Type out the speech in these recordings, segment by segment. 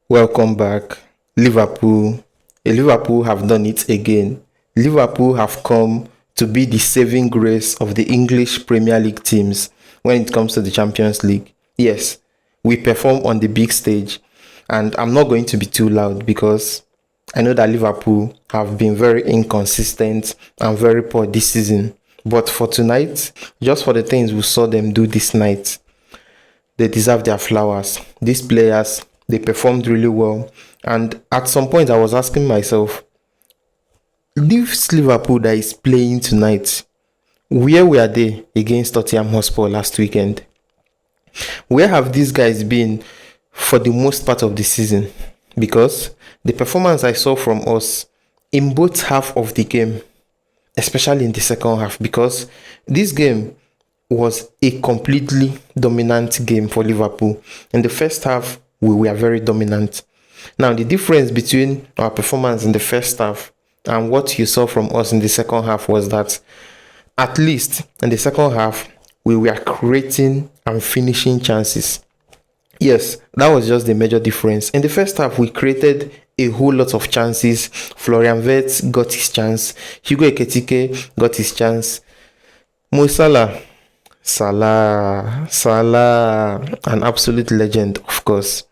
Welcome back, Liverpool. Liverpool have done it again. Liverpool have come to be the saving grace of the English Premier League teams when it comes to the Champions League. Yes, we perform on the big stage, and I'm not going to be too loud because I know that Liverpool have been very inconsistent and very poor this season. But for tonight, just for the things we saw them do this night, they deserve their flowers. These players, they performed really well. And at some point, I was asking myself, this Liverpool that is playing tonight, where were they against Tottenham Hotspur last weekend? Where have these guys been for the most part of the season? Because the performance I saw from us in both half of the game, especially in the second half, because this game was a completely dominant game for Liverpool. In the first half, we were very dominant. Now, the difference between our performance in the first half and what you saw from us in the second half was that at least in the second half, we were creating and finishing chances. Yes, that was just the major difference. In the first half, we created a whole lot of chances. Florian Wirtz got his chance. Hugo Ekitike got his chance. Mo Salah, an absolute legend, of course.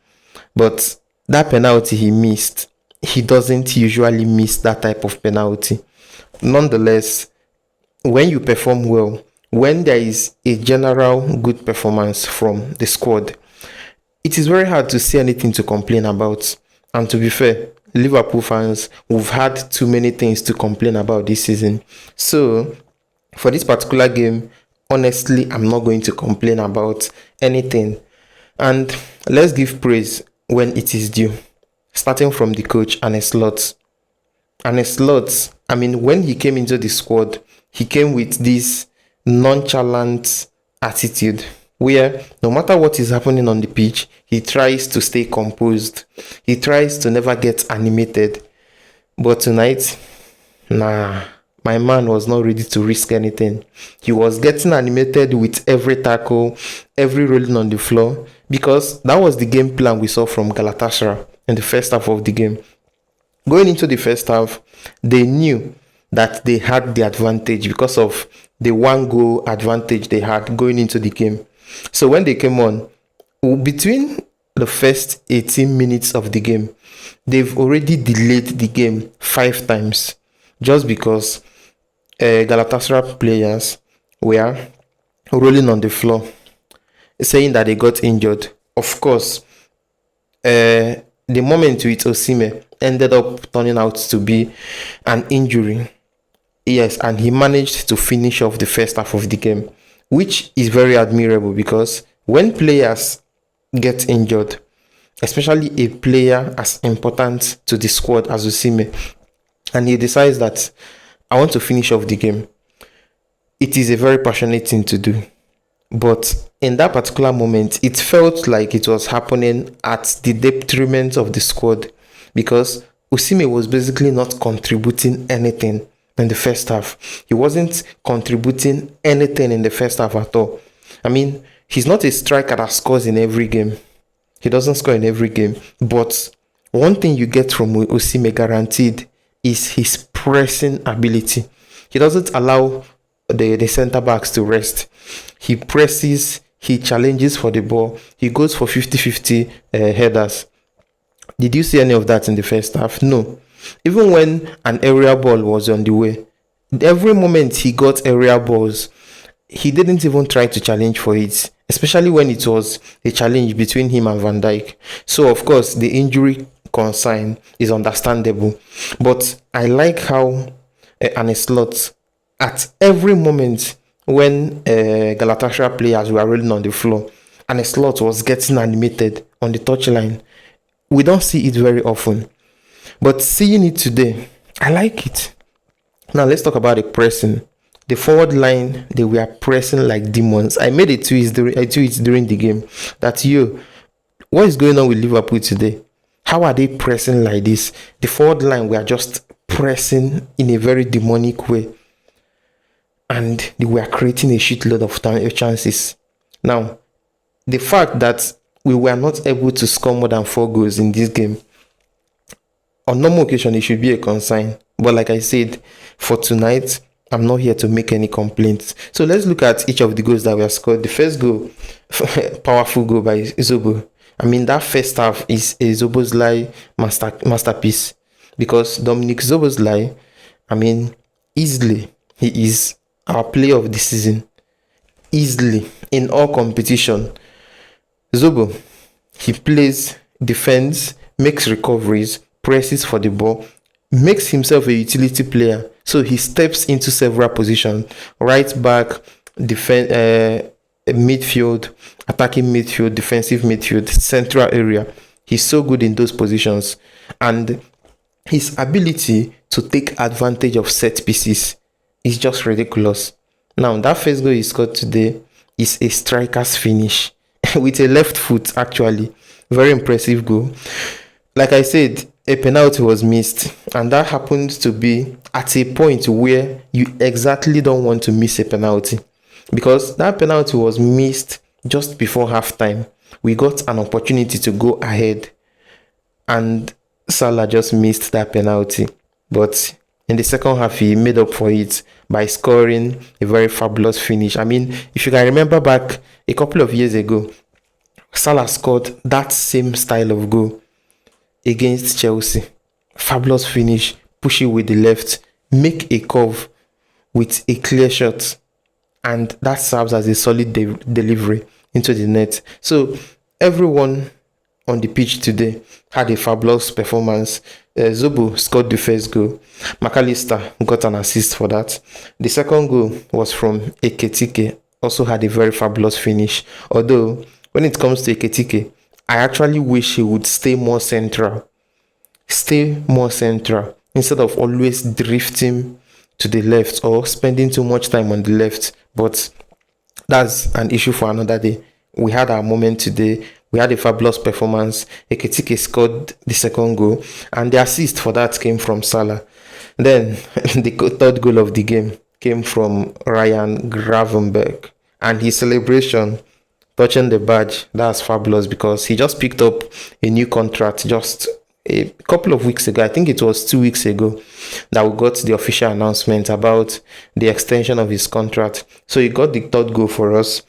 But that penalty he missed, he doesn't usually miss that type of penalty. Nonetheless, when you perform well, when there is a general good performance from the squad, it is very hard to see anything to complain about. And to be fair, Liverpool fans, we've had too many things to complain about this season. So, for this particular game, honestly, I'm not going to complain about anything. And let's give praise when it is due. Starting from the coach, Arne Slot. Arne Slot, when he came into the squad, he came with this nonchalant attitude where no matter what is happening on the pitch, he tries to stay composed. He tries to never get animated. But tonight, my man was not ready to risk anything. He was getting animated with every tackle, every rolling on the floor, because that was the game plan we saw from Galatasaray in the first half of the game. Going into the first half, they knew that they had the advantage because of the one goal advantage they had going into the game. So when they came on, between the first 18 minutes of the game, they've already delayed the game 5 times just because Galatasaray players were rolling on the floor, saying that they got injured. Of course, the moment with Osimhen ended up turning out to be an injury. Yes, and he managed to finish off the first half of the game, which is very admirable because when players get injured, especially a player as important to the squad as Osimhen, and he decides that I want to finish off the game, it is a very passionate thing to do. But in that particular moment, it felt like it was happening at the detriment of the squad because Osimhen was basically not contributing anything in the first half. He wasn't contributing anything in the first half at all. He's not a striker that scores in every game. He doesn't score in every game. But one thing you get from Osimhen guaranteed is his pressing ability. He doesn't allow the centre backs to rest. He presses, he challenges for the ball, he goes for 50-50 headers. Did you see any of that in the first half? No. Even when an aerial ball was on the way, every moment he got aerial balls, he didn't even try to challenge for it, especially when it was a challenge between him and Van Dijk. So, of course, the injury concern is understandable. But I like how Arne Slot, at every moment when Galatasaray players were rolling on the floor, Arne Slot was getting animated on the touchline. We don't see it very often. But seeing it today, I like it. Now let's talk about the pressing. The forward line, they were pressing like demons. I made a tweet during the game that what is going on with Liverpool today? How are they pressing like this? The forward line were just pressing in a very demonic way. And they were creating a shitload of chances. Now, the fact that we were not able to score more than 4 goals in this game. On normal occasion, it should be a concern. But like I said, for tonight, I'm not here to make any complaints. So let's look at each of the goals that were scored. The first goal, powerful goal by Zobo. I mean, that first half is a Zoboslai masterpiece. Because Dominic Zoboslai, I mean, easily, he is our player of the season. Easily, in all competition. Zobo, he plays, defends, makes recoveries, presses for the ball, makes himself a utility player. So he steps into several positions: right back, midfield, attacking midfield, defensive midfield, central area. He's so good in those positions. And his ability to take advantage of set pieces is just ridiculous. Now, that first goal he scored today is a striker's finish with a left foot, actually. Very impressive goal. Like I said, a penalty was missed, and that happened to be at a point where you exactly don't want to miss a penalty, because that penalty was missed just before halftime. We got an opportunity to go ahead, and Salah just missed that penalty. But in the second half, he made up for it by scoring a very fabulous finish. I mean, if you can remember back a couple of years ago, Salah scored that same style of goal against Chelsea. Fabulous finish, push it with the left, make a curve with a clear shot, and that serves as a solid delivery into the net. So everyone on the pitch today had a fabulous performance. Zobo scored the first goal. McAllister got an assist for that. The second goal was from Ekitike, also had a very fabulous finish. Although, when it comes to Ekitike, I actually wish he would stay more central. Stay more central instead of always drifting to the left or spending too much time on the left. But that's an issue for another day. We had our moment today. We had a fabulous performance. Ekitike scored the second goal, and the assist for that came from Salah. Then the third goal of the game came from Ryan Gravenberch, and his celebration touching the badge, that's fabulous, because he just picked up a new contract just a couple of weeks ago. I think it was 2 weeks ago that we got the official announcement about the extension of his contract. So he got the third goal for us.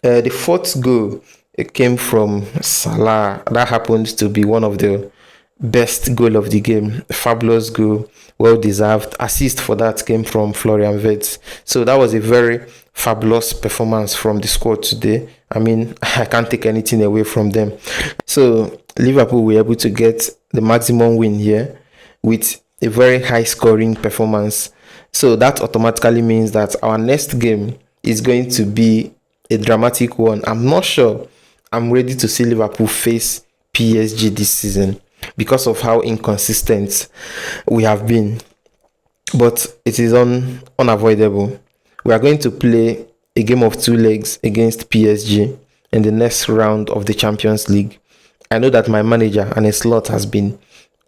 The fourth goal, it came from Salah. That happened to be one of the best goal of the game. Fabulous goal, well deserved. Assist for that came from Florian Wirtz. So that was a very fabulous performance from the squad today. I mean, I can't take anything away from them. So Liverpool were able to get the maximum win here with a very high scoring performance. So that automatically means that our next game is going to be a dramatic one. I'm not sure I'm ready to see Liverpool face PSG this season because of how inconsistent we have been. But it is unavoidable. We are going to play a game of 2 legs against PSG in the next round of the Champions League. I know that my manager, Arne Slot, has been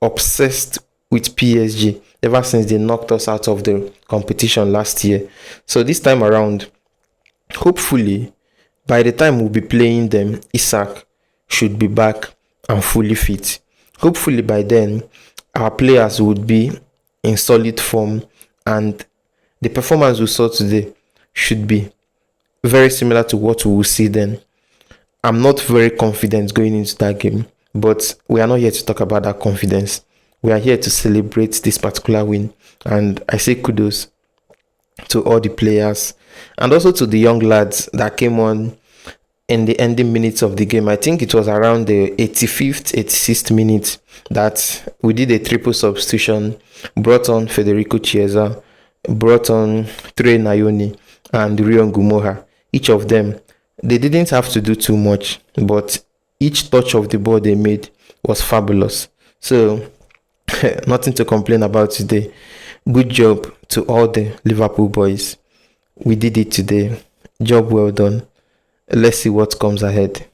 obsessed with PSG ever since they knocked us out of the competition last year. So this time around, hopefully, by the time we'll be playing them, Isak should be back and fully fit. Hopefully by then, our players would be in solid form, and the performance we saw today should be very similar to what we will see then. I'm not very confident going into that game, but we are not here to talk about that confidence. We are here to celebrate this particular win, and I say kudos to all the players and also to the young lads that came on in the ending minutes of the game. I think it was around the 85th, 86th minute that we did a triple substitution, brought on Federico Chiesa, brought on Trey Nayoni and Rion Gumoha. Each of them, they didn't have to do too much, but each touch of the ball they made was fabulous. So nothing to complain about today. Good job to all the Liverpool boys. We did it today. Job well done. Let's see what comes ahead.